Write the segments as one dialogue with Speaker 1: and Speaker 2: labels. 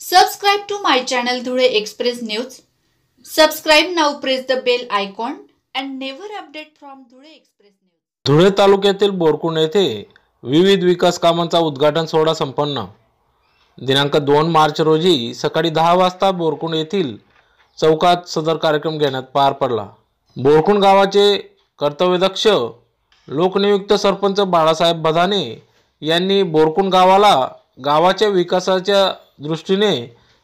Speaker 1: Subscribe to my channel Dhule Express News. Subscribe now, press the bell icon and never update from Dhule Express News.
Speaker 2: Dhule तालुक्यातील बोरकुंड येथे विविध विकास कामांचा उद्घाटन सोहळा संपन्न. दिनांक 2 मार्च रोजी सकाळी 10 वाजता बोरकुंड येथील चौकात सदर कार्यक्रम घेण्यात पार पडला. बोरकुंड गावाचे कर्तव्यदक्ष लोकनियुक्त सरपंच बाळासाहेब बधाने यांनी बोरकुंड गावाला गावाच्या विकासाच्या दृष्टीने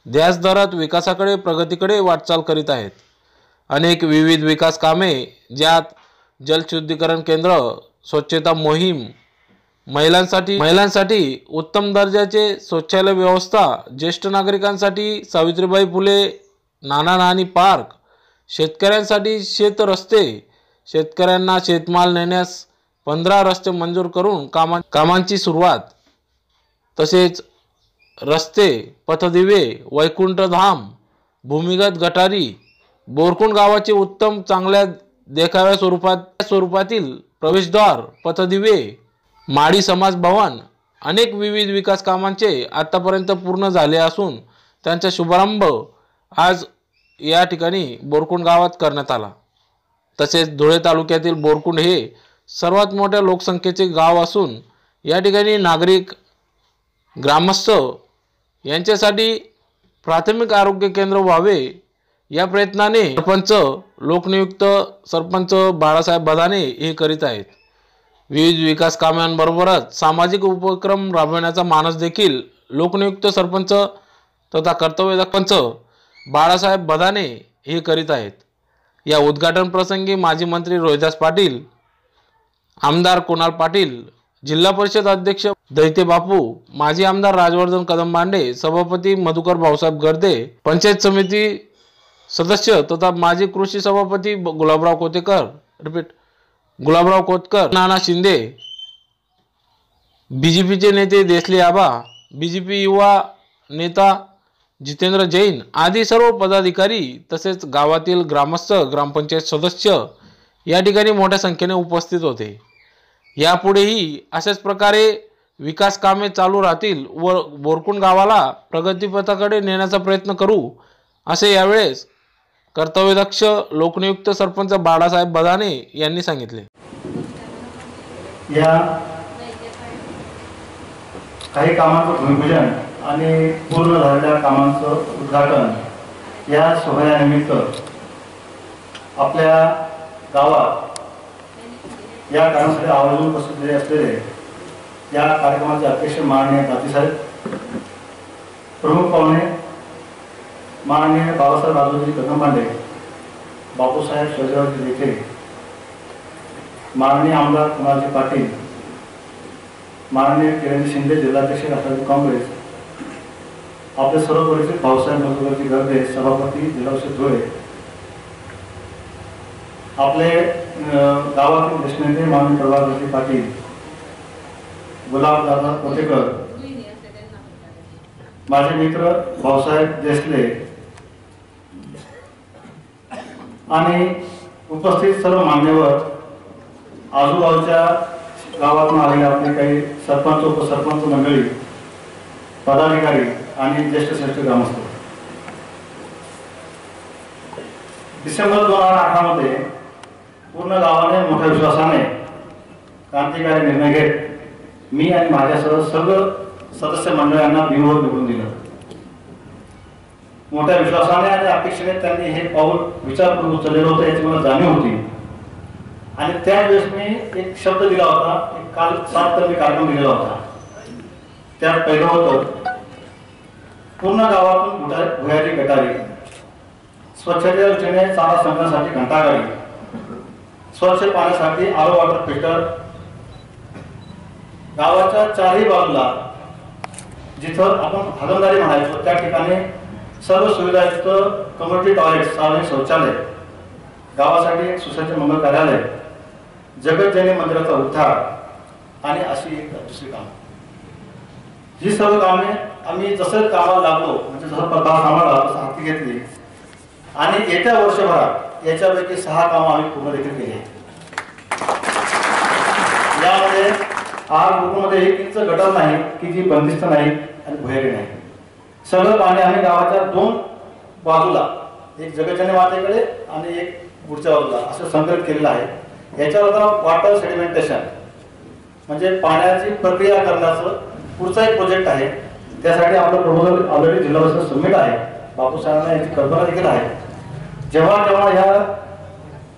Speaker 2: ध्यास धरत विकासाकडे प्रगतीकडे वाटचाल करीत आहेत. अनेक विविध विकास कामे ज्यात जलशुद्धीकरण केंद्र, स्वच्छता मोहीम, महिलांसाठी उत्तम दर्जाचे शौचालय व्यवस्था, ज्येष्ठ नागरिकांसाठी सावित्रीबाई फुले नाना नानी पार्क, शेतकऱ्यांसाठी शेत रस्ते, शेतकऱ्यांना शेतमाल नेण्यास 15 रस्ते मंजूर करून कामांची सुरुवात, तसेच रस्ते, पथदिवे, वैकुंठधाम, भूमिगत गटारी, बोरकुंड गावाचे उत्तम चांगल्या देखाव्या स्वरूपातील प्रवेशद्वार, पथदिवे, माडी समाज भवन, अनेक विविध विकास कामांचे आतापर्यंत पूर्ण झाले असून त्यांचा शुभारंभ आज या ठिकाणी बोरकुंड गावात करण्यात आला. तसेच धुळे तालुक्यातील बोरकुंड हे सर्वात मोठ्या लोकसंख्येचे गाव असून या ठिकाणी नागरिक, ग्रामस्थ यांच्यासाठी प्राथमिक आरोग्य केंद्र व्हावे या प्रयत्नाने सरपंच लोकनियुक्त सरपंच बाळासाहेब बधाने हे करीत आहेत. विविध विकास कामांबरोबरच सामाजिक उपक्रम राबविण्याचा मानस देखील लोकनियुक्त सरपंच तथा कर्तव्यदक्ष बाळासाहेब बधाने हे करीत आहेत. या उद्घाटन प्रसंगी माजी मंत्री रोहिदास पाटील, आमदार कुणाल पाटील, जिल्हा परिषद अध्यक्ष दैते बापू, माजी आमदार राजवर्धन कदमबांडे, सभापती मधुकर भाऊसाहेब गर्दे, पंचायत समिती सदस्य तथा माजी कृषी सभापती गुलाबराव कोतकर, नाना शिंदे, बीजेपीचे नेते देसले आबा, बीजेपी युवा नेता जितेंद्र जैन आदी सर्व पदाधिकारी तसेच गावातील ग्रामस्थ, ग्रामपंचायत सदस्य या ठिकाणी मोठ्या संख्येने उपस्थित होते. यापुढेही अशाच प्रकारे विकास कामे चालू राहतील व बोरकुंड गावाला प्रगतीपथाकडे नेण्याचा प्रयत्न करू, असे यावेळेस कर्तव्यदक्ष लोकनियुक्त सरपंच बाळासाहेब बधाने यांनी सांगितले.
Speaker 3: या काही कामांचं भूमिपूजन आणि पूर्ण झालेल्या कामांचं उद्घाटन या सोहळ्यानिमित्त आपल्या गावात या कारणासाठी आवर्जून उपस्थित असलेले या कार्यक्रमाचे अध्यक्ष माननीय तातीसाहेब, प्रमुख पाहुणे माननीय बाबासाहेब राजूजी कदमबांडे, बापूसाहेब शौर्यरावजी देखे, माननीय आमदार कुणालजी पाटील, माननीय किरणजी शिंदे जिल्हाध्यक्ष राष्ट्रवादी काँग्रेस, आपले सर्व परिचित भाऊसाहेब मधुकरजी गर्दे सभापती जिल्हा परिषद धुळे, आपले गावातील ज्येष्ठ नेते माननीय प्रभाकरजी पाटील, गुलाबदादा कोतेकर, माझे मित्र भाऊसाहेब देसले आणि उपस्थित सर्व मान्यवर, आजूबाजूच्या गावातून आलेले आपले काही सरपंच, उपसरपंच मंडळी, पदाधिकारी आणि ज्येष्ठ ग्रामस्थ. डिसेंबर 2018 मध्ये पूर्ण गावाने मोठ्या विश्वासाने क्रांतिकारी निर्णय घेत मी आणि माझ्यासह सर्व सदस्य मंडळांना बिनविरोध निवडून दिलं. मोठ्या विश्वासाने आणि अपेक्षेने त्यांनी हे पाऊल विचारपूर्वक उचललेलं होतं याची मला जाणीव होती. आणि त्यावेळेस मी एक शब्द दिला होता, एक काल 7 तर मी कार्यक्रम दिलेला होता. त्यात पहिलं होतं, पूर्ण गावातून भुयारी गटारी, स्वच्छतेच्या दृष्टीने चारा संघासाठी घंटागाडी, स्वच्छ पाण्यासाठी आरो वॉटर फिल्टर, गावाच्या चारही बाजूला जिथं आपण हागणदारी म्हणायचो त्या ठिकाणी सर्व सुविधायुक्त कम्युनिटी टॉयलेट, सार्वजनिक शौचालय, गावासाठी एक सुसज्ज मंगल कार्यालय, जगत जैन मंदिराचा उद्धार आणि अशी एक दुसरी कामं. ही सर्व कामे आम्ही जसं कामाला लागलो, म्हणजे जसं प्रकार आम्हाला तसं हाती घेतली आणि येत्या वर्षभरात याच्यापैकी 6 कामं आम्ही पूर्ण देखील केली. यामध्ये आज बोरकुंडमध्ये एक इंच गटर नाही की जी बंदिस्त नाही आणि भुयारी नाही. सगळं पाणी आम्ही गावाच्या 2 बाजूला, एक जगज्जननी मातेकडे आणि एक पुढच्या बाजूला असं संकलित केलेलं आहे। याच्यावर आता वॉटर सेडिमेंटेशन म्हणजे पाण्याची प्रक्रिया करण्याचं पुढचा एक प्रोजेक्ट आहे। त्यासाठी आपलं प्रपोजल ऑलरेडी जिल्हा परिषद सबमिट आहे। बापू साहेबांना याची कल्पना देखील आहे। जेव्हा जेव्हा ह्या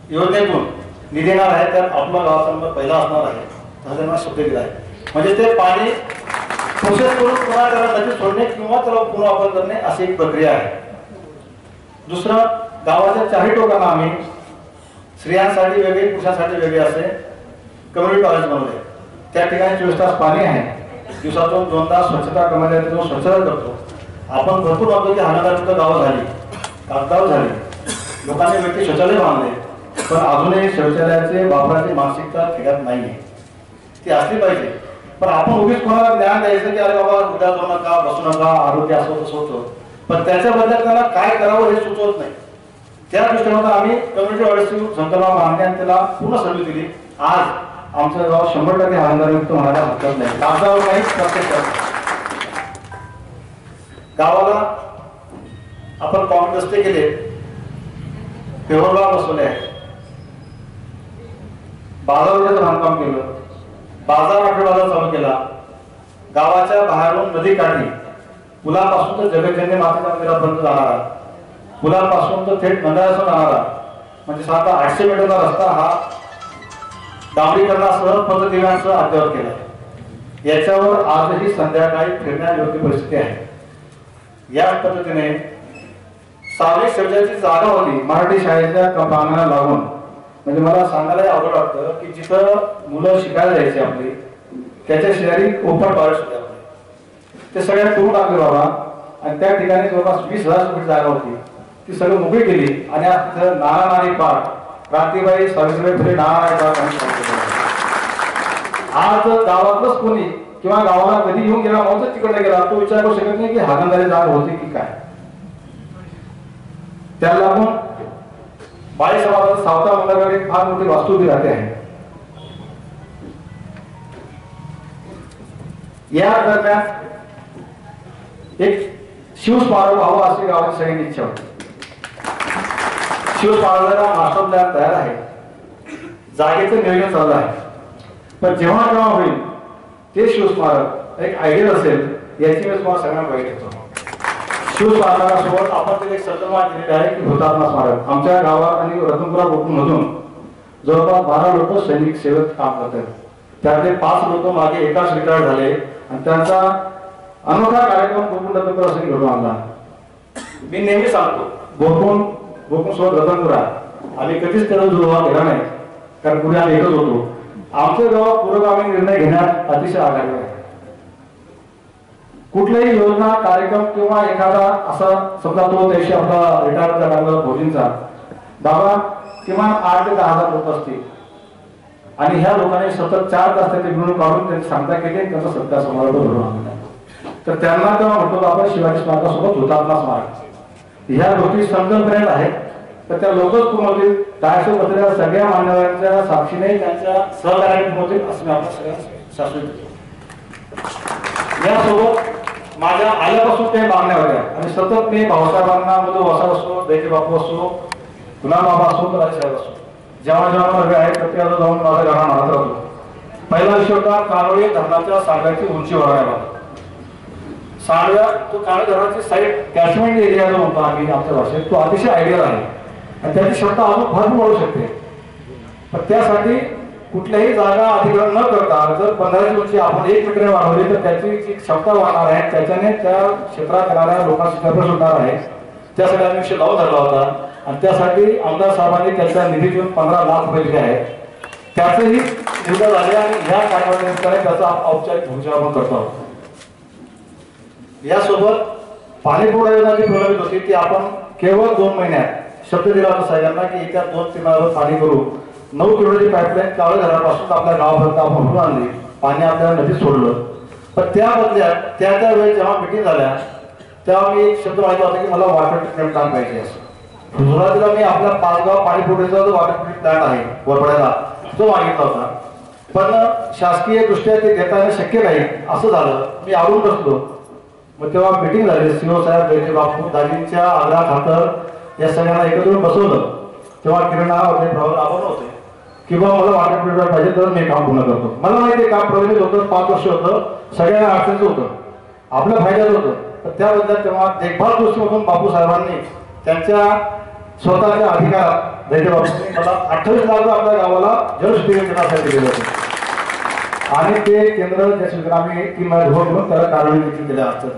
Speaker 3: योजनेतून निधी येणार आहे तर आपला गावाचा नंबर पहिला असणार आहे, असं त्यांना शब्द दिला आहे। म्हणजे ते पाणी प्रोसेस करून पुन्हा त्याला नदीत सोडणे किंवा त्याला पुन्हा वापर करणे अशी एक प्रक्रिया आहे। दुसरं, गावाच्या 4ही टोकांना आम्ही स्त्रियांसाठी वेगळे पुरुषांसाठी वेगळे असे कम्युनिटी टॉयलेट बनवले। त्या ठिकाणी 24 तास पाणी आहे। दिवसातून 2 तास स्वच्छता कर्मचारी स्वच्छता करतो। आपण भरपूर बघतो की हाणादारीमुक्त गावं झाली, कागदावर झाली, लोकांनी व्यक्ती शौचालय बांधले, पण अजूनही शौचालयाचे वापराची मानसिकता ठिकाण नाहीये। ती असली पाहिजे, पण आपण उगीच कोणाला ज्ञान द्यायचं की अरे बाबा उद्या जाऊ नका, बसू नका, आरोग्य असं तसं होतं, पण त्याच्या बदल्यात त्याला काय करावं हे सुचवत नाही। त्या दृष्टीने आम्ही कम्युनिटी टॉयलेटची संकल्पना मांडली आणि त्याला पूर्ण सर्व्हिस दिली। आज आमचं गाव 100% हाणादारीमुक्त होण्याला हरकत नाही, कागदावर नाही, प्रत्यक्षात। गावाला आपण कॉन्क्रीट रस्ते केले, पेव्हरला बसवले आहे, बाजाराचं बांधकाम केलं, बाजार आठवड्याला चालू केला, गावाच्या बाहेरून नदी काढली, पुलापासून तर जगज्जननी मातेच्या मंदिरापर्यंत जाणारा, पुलापासून तर थेट मंदिरासह जाणारा म्हणजे साधा 800 मीटरचा रस्ता हा डांबरीकरणासह पथदिव्यांसह अद्यावत केला। याच्यावर आजही संध्याकाळी फिरण्यायोग्य परिस्थिती आहे। या पद्धतीने सार्वजनिक शौचालयाची जागा होती मराठी शाळेच्या प्रांगणाला लागून। म्हणजे मला सांगायला अवघड वाटतं की जिथं मुलं शिकायला जायची आपली त्याच्या शेजारी ओपन टॉयलेट होते आपले, ते सगळ्या तोडून टाकले बाबा आणि त्या ठिकाणी जवळपास 20,000 फूट जागा होती, ती सगळी मोकळी केली आणि आज तिथं नाना पार्क, क्रांतीबाई सावित्रीबाई फुले नाना पार्क आज गावातलंच कोणी किंवा गावाला कधी येऊन गेला माणूस तिकडे गेला तो विचार करू शकत नाही की हागणदारी जागा होती की काय। त्याला लागून बाळी समाजात सावता मंदिराकडे फार मोठी वास्तू उभी राहते आहे। या दरम्यान एक शिवस्मारक व्हावं अशी गावाची सगळ्यांची इच्छा होती। शिवस्मारकाला मास्टर प्लॅन तयार आहे, जागेचं नियोजन चालू आहे, पण जेव्हा जेव्हा होईल ते शिवस्मारक एक आयडियल असेल याची मी तुम्हाला सगळ्यांना माहिती देतो। शिवस्मारकासोबत आपण तिथे एक संकल्पना केलेली आहे की हुतात्मा स्मारक। आमच्या गावात आणि रतनपुरा गोकुळमधून जवळपास 12 लोक सैनिक सेवेत काम करतात, त्यातले 5 लोक मागे एकाच रिटायर झाले आणि त्यांचा अनोखा कार्यक्रम गोकुळ रतनपुरा असे घडून आणला। मी नेहमी सांगतो गोकुळ सोबत रतनपुरा आम्ही कधीच त्याला जुळवा केला नाही, कारण पुढे आम्ही एकच होतो। आमचं गाव पुरोगामी निर्णय घेण्यात अतिशय आघाडीवर आहे। कुठल्याही योजना कार्यक्रम किंवा एखादा असा समजा तो त्याशी आपला रिटायरमेंटचा लागला भोजींचा बाबा किमान 8 ते 10,000 लोक असतील आणि ह्या लोकांनी सतत 4 तास त्याची मिळून काढून त्यांची सांगता केली, त्यांचा सत्या समारोप घडवून आणला। तर त्यांना तेव्हा म्हणतो आपण शिवाजी स्मारकासोबत हुतात्मा स्मारक ह्या गोष्टी संकल्पनेत आहेत, तर त्या लोकच पूर्ण होतील। टाळ्याच्या पत्रिका सगळ्या मान्यवरांच्या साक्षीने त्यांच्या सहकार्याने पूर्ण होतील असं मी आपल्या सगळ्यांना शाश्वत देतो। यासोबत माझ्या आल्यापासून काही मागण्या होत्या आणि सतत मी भाऊसाहेबांना मधू वसाव असो, दैके बापू असो, गुलाम बाबा असो, राजसाहेब असो, जेव्हा जेव्हा नव्हे आहेत प्रत्येकाला जाऊन माझा गाणा म्हणत राहतो। पहिला विषय होता कानोळी धरणाच्या सांड्याची उंची वाढवायला। सांडव्या तो कानोळी धरणाची साईड कॅचमेंट एरिया जो म्हणतो आम्ही आमच्या भाषेत, तो अतिशय आयडियल आहे आणि त्याची क्षमता अजून भरपूर वाढू शकते। पण त्यासाठी कुठल्याही जागा अधिग्रहण न करता जर 15ची उंची आपण 1 मीटर वाढवली तर त्याची जी क्षमता वाढणार आहे, त्याच्याने त्या क्षेत्रात येणाऱ्या लोकांची प्रश्न सुटणार आहे। त्यासाठी आम्ही विषय लावून धरला होता आणि त्यासाठी आमदार साहेबांनी त्याच्या निधीतून 15 लाख रुपये दिले आहेत। त्याचेही निर्णय झाले आणि ह्या कार्यक्रमाने त्याचा औपचारिक भूमिका आपण करतो आहोत। यासोबत पाणीपुरवठा योजना जी प्रलंबित होती ती आपण केवळ 2 महिन्यात शब्द दिला होता साहेबांना की येत्या 2-3 महिन्यात पाणी करू। 9 किलोची पाईपलाईन कावळे धरणापासून आपल्या गावापर्यंत आपण भरून आणली, पाणी आपल्याला नदीत सोडलं। पण त्या बदल्यात त्या वेळेस जेव्हा मिटिंग झाल्या तेव्हा मी एक शब्द माहिती होता की मला वॉटर ट्रीटमेंट प्लांट पाहिजे असं। सुरुवातीला मी आपल्या पाचगाव पाणीपुरवठ्याचा जो वॉटर ट्रीटमेंट प्लांट आहे वरपड्याला तो मागितला होता, पण शासकीय दृष्ट्या ते देता येणं शक्य नाही असं झालं। मी आवडून बसलो मग तेव्हा मीटिंग झाली, सीओ साहेब, जयते बापू दाजींच्या आग्रहाखातर या सगळ्यांना एकत्र बसवलं. तेव्हा किरण आपण होते की बाबा मला वॉटर प्युरिफायर पाहिजे तर मी काम पूर्ण करतो. मला माहिती आहे काम प्रॉब्लेम होतं, 5 वर्ष होतं, सगळ्यांना अडचणीचं होतं, आपल्या फायद्याचं होतं. तर त्याबद्दल तेव्हा देखभाल दृष्टीमधून बापू साहेबांनी त्यांच्या स्वतःच्या अधिकारात जयते बापूंनी मला 28 लाख आपल्या गावाला जलशुद्धीकरण केंद्रासाठी दिले होते. आणि ते केंद्र त्या आम्ही 3 महिने घेऊन त्याला कारवाई देखील केल्या असतात.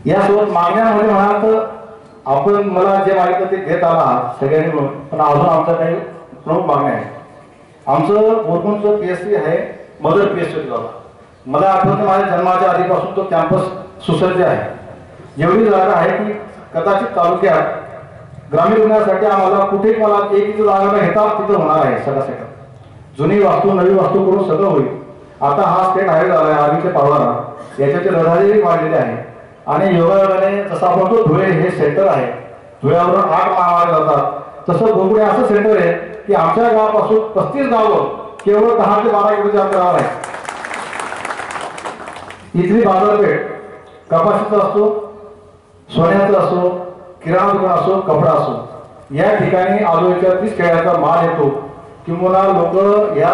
Speaker 3: यासोबत मागण्यामध्ये म्हणाल तर आपण मला जे मागितलं ते घेत आला सगळ्यांनी मिळून, पण अजून आमच्या काही प्रमुख मागण्या आहेत. आमचं बोरपूरचं PSC आहे, मदर PSC गावाला. मला आठवतं माझ्या जन्माच्या आधीपासून तो कॅम्पस सुसज्ज आहे. एवढी जागा आहे की कदाचित तालुक्यात ग्रामीण रुग्णासाठी आम्हाला कुठे मला एक जागा घेता तिथं होणार आहे. सगळं जुनी वास्तू नवी वास्तू करून सगळं होईल. आता हा स्टेट हायवे झाला आहे आधीच्या पावलाला, याच्याचे रहदारी वाढलेले आहे. आणि योगायोगाने जसं आपण तो धुळे हे सेंटर आहे, धुळ्यावरून 8 महामार्ग जातात, तसं बोगडे असं सेंटर आहे की आमच्या गावापासून 35 गावं केवळ 10 ते 12 किलोमीटर अंतरावर आहे. इथली बाजारपेठ कपाशीचा असो, सोन्याचा असो, किराणा दुकान असो, कपडा असो, या ठिकाणी आजूबाजूच्या 30 खेड्याचा माल येतो. किंवा लोक या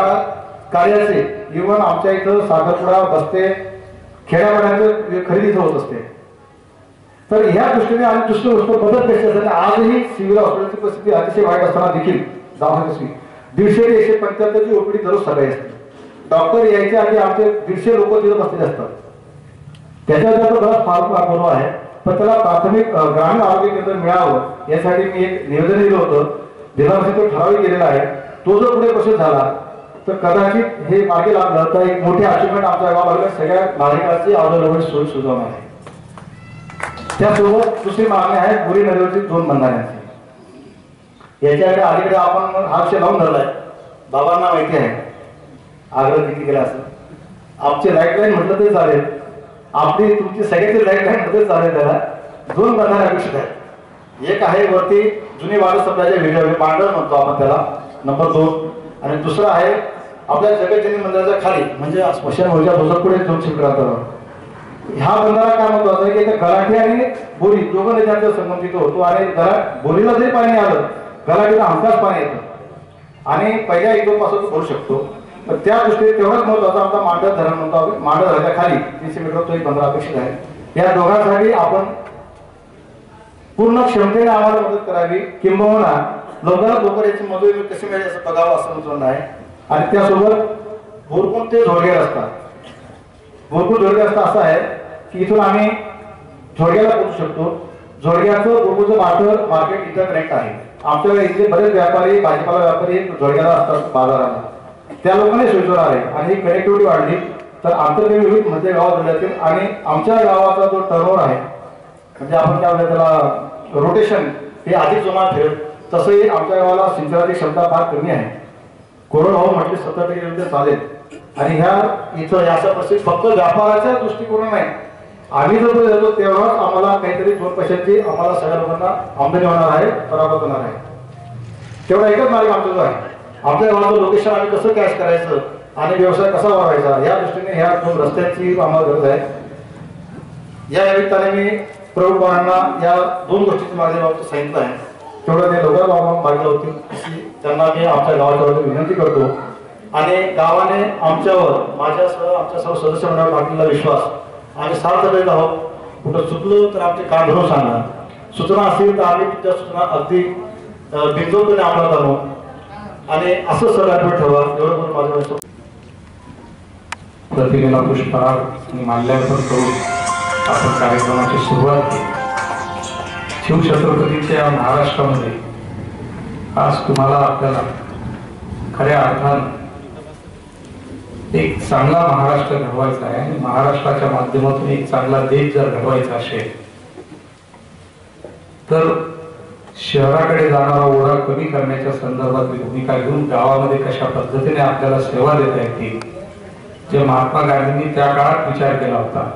Speaker 3: कार्याचे इव्हन आमच्या इथं साखरपुडा बसते खेड्यापाड्यांचं खरेदी होत असते. तर ह्या दृष्टीने आणि दुसरी गोष्ट बदल कशी असते, आजही सिव्हिल हॉस्पिटलची परिस्थिती अतिशय वाईट असताना देखील दवाखान्याची 150 ते 175 OPD दररोज सकाळी असते. डॉक्टर यायच्या आधी आमचे 150 लोक तिथे बसलेले असतात. त्याच्यावर बराच फार आहे. पण त्याला प्राथमिक ग्रामीण आरोग्य केंद्र मिळावं यासाठी मी एक निवेदन दिलं होतं. जिल्हा तो ठराविक गेलेला आहे. तो जर पुढे प्रोसेस झाला तर कदाचित हे मागे लागलं तर एक मोठी अचिव्हमेंट आमच्या गावाला सगळ्या नागरिकांची अवलंबून सोयी सुधारणा आहे. त्यासोबत दुसरी मागणी आहे बोरी नदीवरची 2 बंधाऱ्यांची. याच्याकडे अलीकडे आपण हास्य लावून धरलाय, बाबांना माहिती आहे, आग्रह देखील केला असं. आमची लाईफलाईन म्हटलं तरी चालेल, आपली तुमची सगळ्याची लाईफलाईन म्हटलं चालेल. त्याला 2 बंधारे अपेक्षित आहेत. एक आहे वरती जुनी वाढ सप्लायच्या व्हिडिओ पांढर म्हणतो आपण त्याला, नंबर 2. आणि दुसरा आहे आपल्या जगतजननी मंदिराच्या खाली म्हणजे स्मशान ऊर्जा पुढे 200 मीटर अंतरावर. ह्या बंधारा काय महत्वाचा आहे की गलाठी आणि बोरी दोघं नद्यांचा संगम तिथं होतो. आणि बोरीला जरी पाणी आलं गलाठीला हमखास पाणी येतं आणि पहिल्या 1-2 पासून भरू शकतो. तर त्या दृष्टीने तेवढाच महत्वाचा आमचा मांडर धरण म्हणतो. मांडर धरणाच्या खाली 300 मीटर तो एक बंधारा अपेक्षित आहे. या दोघांसाठी आपण पूर्ण क्षमतेने आम्हाला मदत करावी, किंबहुना लवकरात लवकर याची मदत कशी मिळेल असं बघावं असं म्हणून आहे. आणि त्यासोबत भोरपूर ते झोडगे रस्ता, भोरपूर झोडगे रस्ता असा आहे की इथून आम्ही झोडग्याला पोहोचू शकतो. झोडग्याचं भोरपूरचं मार्केट इथं कनेक्ट आहे. आमच्याकडे इथले बरेच व्यापारी भाजीपाला व्यापारी झोडग्याला असतात बाजाराला, त्या लोकांनी सोयीस्कर आहे. आणि ही कनेक्टिव्हिटी वाढली तर आंतरगावी होईल मध्ये गावात जिल्ह्यातील. आणि आमच्या गावाचा जो टर्नओव्हर आहे म्हणजे आपण काय म्हणतो त्याला रोटेशन हे अधिक जोमात ठेवत. तसंही आमच्या गावाला सिंचनाची क्षमता फार कमी आहे. कोरडवाहू म्हटले 70% चालेल. आणि ह्या इथं अशा परिस्थितीत फक्त व्यापाराच्या दृष्टिकोन नाही, आम्ही जर देतो तेव्हाच आम्हाला काहीतरी 2 पैशांची आम्हाला सगळ्या लोकांना आमदनी होणार आहे, पराभव होणार आहे. तेवढा एकच मार्ग आमचा जो आहे, आपल्या गावाचं लोकेशन आम्ही कसं कॅश करायचं आणि व्यवसाय कसा वाढवायचा या दृष्टीने ह्या 2 रस्त्यांची आम्हाला गरज आहे. या निमित्ताने मी प्रमुखांना या 2 गोष्टीची माझ्या बाबतीत सांगितलं आहे. तेवढं ते लवकर बाबा मागलं होती त्यांना मी आमच्या गावाच्या विनंती करतो. आणि गावाने आमच्यावर माझ्यासह आमच्या सर्व सदस्य मंडळावर टाकलेला विश्वास आम्ही सार्थ करीत आहोत. कुठं चुकलो तर आमचे काम धरून सांगा, सूचना असतील तर आम्ही त्या सूचना अगदी बिनजोडपणे अंमलात आणू आणि असं सहकार्य ठेवा. एवढं करून माझं
Speaker 4: प्रतिमेला पुष्पहार आणि माल्यार्पण करून आपण कार्यक्रमाची सुरुवात केली. शिवछत्रपतीच्या महाराष्ट्रामध्ये आज तुम्हाला आपल्याला खऱ्या अर्थानं एक चांगला महाराष्ट्र घडवायचा आहे. आणि महाराष्ट्राच्या माध्यमातून एक चांगला देश जर घडवायचा असेल तर शहराकडे जाणारा ओढा कमी करण्याच्या संदर्भातली भूमिका घेऊन गावामध्ये कशा पद्धतीने आपल्याला सेवा देता येतील, जे महात्मा गांधींनी त्या काळात विचार केला होता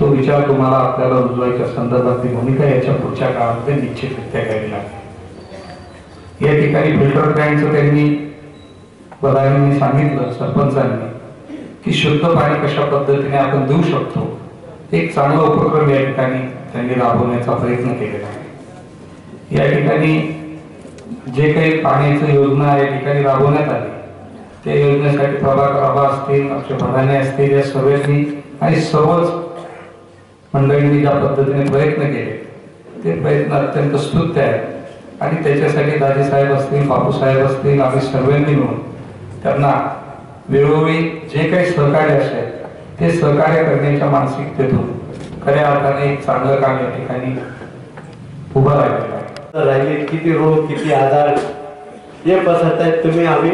Speaker 4: तो विचार तुम्हाला आपल्याला रुजवायच्या संदर्भातली भूमिका याच्या पुढच्या काळामध्ये निश्चितरित्या घ्यावी लागेल. या ठिकाणी फिल्टर प्लॅनचं त्यांनी बदामींनी सांगितलं, सरपंचांनी, की शुद्ध पाणी कशा पद्धतीने आपण देऊ शकतो एक चांगला उपक्रम या ठिकाणी त्यांनी राबवण्याचा प्रयत्न केलेला आहे। या ठिकाणी जे काही पाण्याची योजना या ठिकाणी राबवण्यात आली त्या योजनेसाठी प्रभाकर आबा असतील, आमचे भराणे असतील, या सर्वांनी आणि सर्वच मंडळींनी ज्या पद्धतीने प्रयत्न केले ते प्रयत्न अत्यंत स्तुत्य आहेत आणि त्याच्यासाठी दाजीसाहेब असतील, बापूसाहेब असतील, आम्ही सर्वांनी मिळून त्यांना वेळोवेळी जे काही सहकार्य असेल ते सहकार्य करण्याच्या मानसिकतेतून खऱ्या अर्थाने एक चांगलं काम या ठिकाणी उभं राहिलेलं आहे।
Speaker 5: राहिले किती रोग किती आजार हे पसरत आहेत तुम्ही आम्ही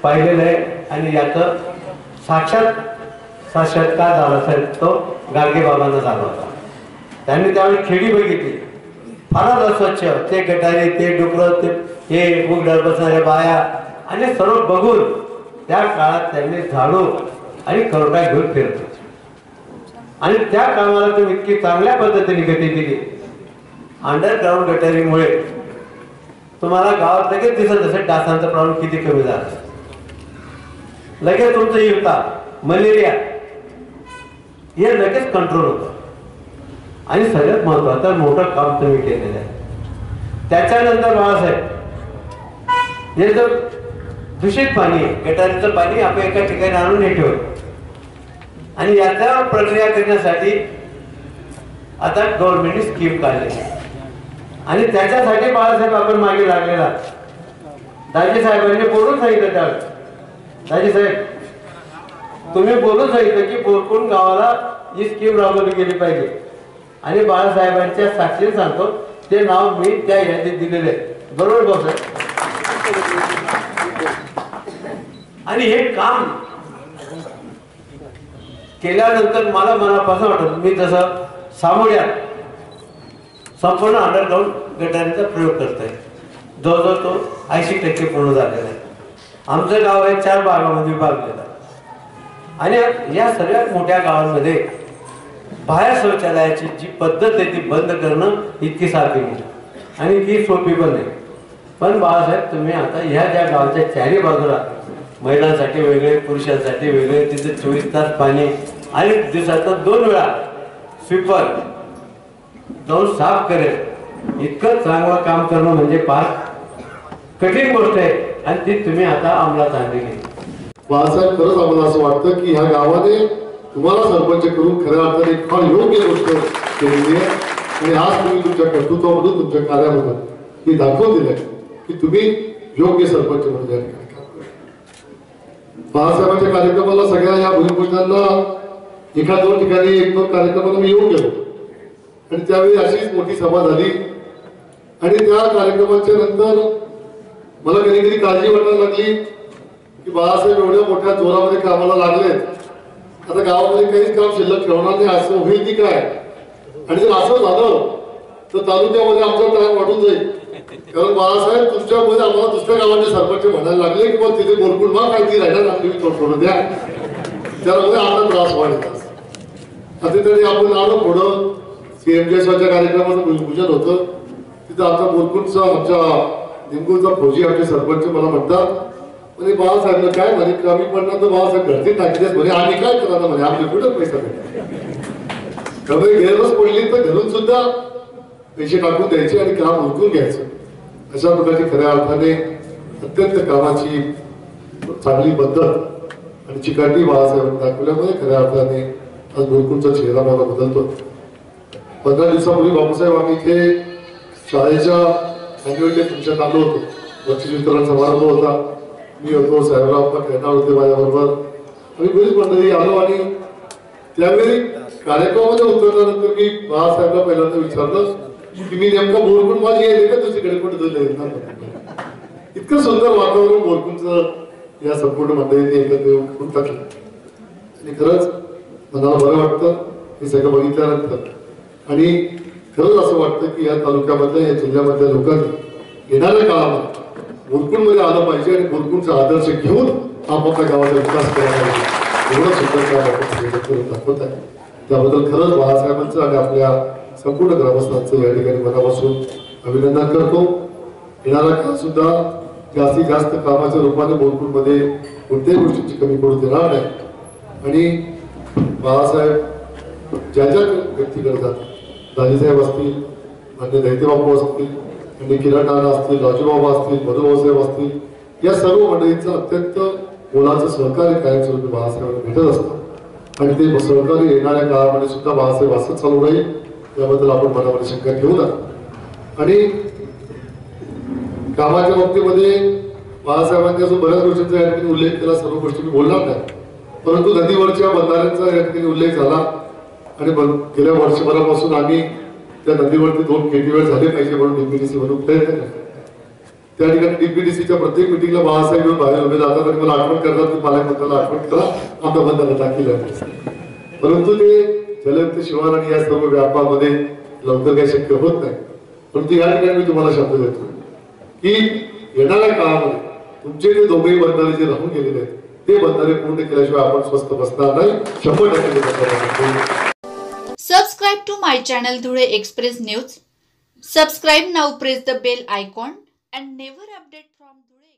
Speaker 5: पाहिलेलं आहे आणि याचं साक्षात्कार झाला असेल तो गाडगे बाबांना झाला होता। त्यांनी त्यावेळी खेडी बघितली फारच अस्वच्छ, ते गटारे, ते डुकरं, ते हे उघड्यावर बसणाऱ्या बाया आणि सर्व बघून त्या काळात त्यांनी झाडू आणि करोटा घेऊन फिरत आणि त्या कामाला तुम्ही इतकी चांगल्या पद्धतीने गती दिली। अंडरग्राऊंड गटारीमुळे तुम्हाला गावात लगेच दिसत असेल डासांचं प्रमाण किती कमी झालं, लगेच तुमचं युक्ता मलेरिया हे लगेच कंट्रोल होतं आणि सगळ्यात महत्वाचं मोठं काम तुम्ही केलेलं आहे। त्याच्यानंतर बाळासाहेब हे जर दूषित पाणी आहे, गटारीचं पाणी आपण एका ठिकाणी आणून हे ठेवतो आणि याचा प्रक्रिया करण्यासाठी आता गव्हर्नमेंटने स्कीम काढली आणि त्याच्यासाठी बाळासाहेब आपण मागे लागलेला। दाजी साहेबांनी बोलून सांगितलं त्यावेळेस, दाजी साहेब तुम्ही बोलून सांगितलं की बोरकुंड गावाला ही स्कीम राबवली गेली पाहिजे आणि बाळासाहेबांच्या साक्षीने सांगतो ते नाव मी त्या यादीत दिलेले आहे, बरोबर बोल साहेब? आणि हे काम केल्यानंतर मला मनापासून वाटत मी जसं सामोऱ्यात संपूर्ण अंडरग्राऊंड गटारीचा प्रयोग करतोय, जवळजवळ तो 80% पूर्ण झालेला आहे। आमचं गाव आहे 4 भागामध्ये विभागलेलं आणि या सगळ्यात मोठ्या गावांमध्ये बाहेर शौचालयाची जी पद्धत आहे ती बंद करणं इतकी साधी नाही आणि ती सोपी पण नाही। पण बाळासाहेब तुम्ही आता ह्या ज्या गावाच्या चारी बाजूला महिलांसाठी वेगळे, पुरुषांसाठी वेगळे, तिथे 24 तास पाणी आणि दिवसातून 2 वेळा स्वीपर जाऊन साफ करेल इतकं चांगलं काम करणं म्हणजे फार कठीण गोष्ट आहे आणि ती तुम्ही आता अंमलात आणली।
Speaker 6: बाळासाहेब खरंच आम्हाला असं वाटतं की ह्या गावाने तुम्हाला सरपंच करून खऱ्या अर्थाने फार योग्य गोष्ट केलेली आहे आणि आज तुम्ही तुमच्या कर्तृत्वामधून तुमच्या कार्यामधून हे दाखवून दिलंय की तुम्ही योग्य सरपंच म्हणून या ठिकाणी काम करता। बाळासाहेबांच्या कार्यक्रमाला सगळ्या या भूमिपुत्रांना 1-2 ठिकाणी 1-2 कार्यक्रमाला मी येऊन गेलो आणि त्यावेळी अशीच मोठी सभा झाली आणि त्या कार्यक्रमाच्या नंतर मला कधी कधी काळजी वाटायला लागली की बाळासाहेब एवढ्या मोठ्या जोरामध्ये कामाला लागलेत, आता गावामध्ये काहीच काम शिल्लक ठेवणार नाही असं होईल की काय, आणि जर असं झालं तर तालुक्यामध्ये आमचा त्रास वाढून जाईल। कारण बाळासाहेब तुमच्यामध्ये आम्हाला दुसऱ्या गावाचे सरपंच म्हणायला लागले की मग तिथे बोरकुंड मा काहीतरी राहिला तुम्ही थोडं द्या, त्यामध्ये आम्हाला त्रास वाढत आता तरी आपण आलो पुढं CMJSच्या कार्यक्रमाचं भूमिपूजन होतं तिथं आमचा बोरकुंडचा आमच्या निमगुलचा फौजी आमचे सरपंच मला म्हणतात म्हणजे बाळासाहेबला काय म्हणे कमी पडणार तर बाळासाहेब घरचे टाकलेच म्हणे आम्ही काय करणार म्हणे आमचे कुठं पैसा भेटणार कमी गैरच पडली तर घरून सुद्धा पैसे टाकून द्यायचे आणि काम उरकून घ्यायचं। अशा प्रकारची खऱ्या अर्थाने अत्यंत कामाची चांगली पद्धत आणि चिकाटी बाळासाहेबांनी दाखवल्यामुळे खऱ्या अर्थाने आज बोरकुंडचा चेहरा मला बदलतो। 15 दिवसापूर्वी बापूसाहेब आम्ही इथे शाळेच्या अॅन्युअल डे तुमच्यात आलो होतो, बक्षीस वितरण समारंभ होता, मी होतो, साहेबराव खेळणार होते माझ्याबरोबर, आम्ही बरीच मंडळी आलो आणि त्यावेळी कार्यक्रमामध्ये उतरल्यानंतर मी बाळासाहेबला पहिल्यांदा विचारलं की मी नेमका बोरकुंड माझी येईल का दुसरीकडे कुठे इतकं सुंदर वातावरण बोरकुंडचं या संपूर्ण मंडळींनी एकत्र येऊन टाकलं आणि खरंच मनाला बरं वाटतं हे सगळं बघितल्यानंतर आणि खरंच असं वाटतं की या तालुक्यामधल्या या जिल्ह्यामधल्या लोकांनी येणाऱ्या काळामध्ये बोरकुंडमध्ये आलं पाहिजे आणि बोरकुंडचा आदर्श घेऊन आपापल्या गावाचा विकास करायला पाहिजे एवढं सुंदर काम करून दाखवत आहे। त्याबद्दल खरंच बाळासाहेबांचं आणि आपल्या संपूर्ण ग्रामस्थांचं या ठिकाणी मनापासून अभिनंदन करतो। येणारा काळ सुद्धा जास्तीत जास्त कामाच्या रूपाने बोरकुंडमध्ये कोणत्याही गोष्टीची कमी पडू देणार नाही आणि बाळासाहेब ज्या ज्या व्यक्ती करतात, दाजीसाहेब असतील, अन्य दैतेबाबू असतील, आणि किरण नाना असतील, राजूबाबा असतील, मधुभाऊसाहेब असतील, या सर्व मंडळींचं अत्यंत मोलाचं सहकार्य कायमस्वरूपी बाळासाहेबांना भेटत असतं आणि ते सहकार्य येणाऱ्या काळामध्ये सुद्धा बाळासाहेब असंच चालू राहील याबद्दल आपण मनामध्ये शंका ठेवू नका. आणि कामाच्या बाबतीमध्ये बाळासाहेबांनी अजून बऱ्याच गोष्टींचा या ठिकाणी उल्लेख केला, सर्व गोष्टी मी बोलणार नाही, परंतु नदीवरच्या बंधाऱ्यांचा या ठिकाणी उल्लेख झाला आणि गेल्या वर्षभरापासून आम्ही त्या नदीवरती 2 केटीवेळ झाले पाहिजे म्हणून डीपीडीसी म्हणून प्रयत्न करतो. त्या ठिकाणी डीपीडीसीच्या प्रत्येक मिटिंगला बाळासाहेब येऊन बाहेर उभे जातात आणि मला आठवण करतात की पालकमंत्र्याला आठवण करा, आमच्या बंधारा टाकीला. परंतु ते जलयुक्त शिवार आणि या सर्व व्यापामध्ये लवकर काही शक्य होत नाही. परंतु या ठिकाणी मी तुम्हाला शब्द देतो की येणाऱ्या काळामध्ये तुमचे जे दोघेही बंधारे जे राहून गेलेले आहेत ते बंधारे पूर्ण केल्याशिवाय आपण स्वस्त बसणार नाही. 100%
Speaker 1: Subscribe to my channel Dhule Express News. Subscribe now, press the bell icon and never update from Dhule.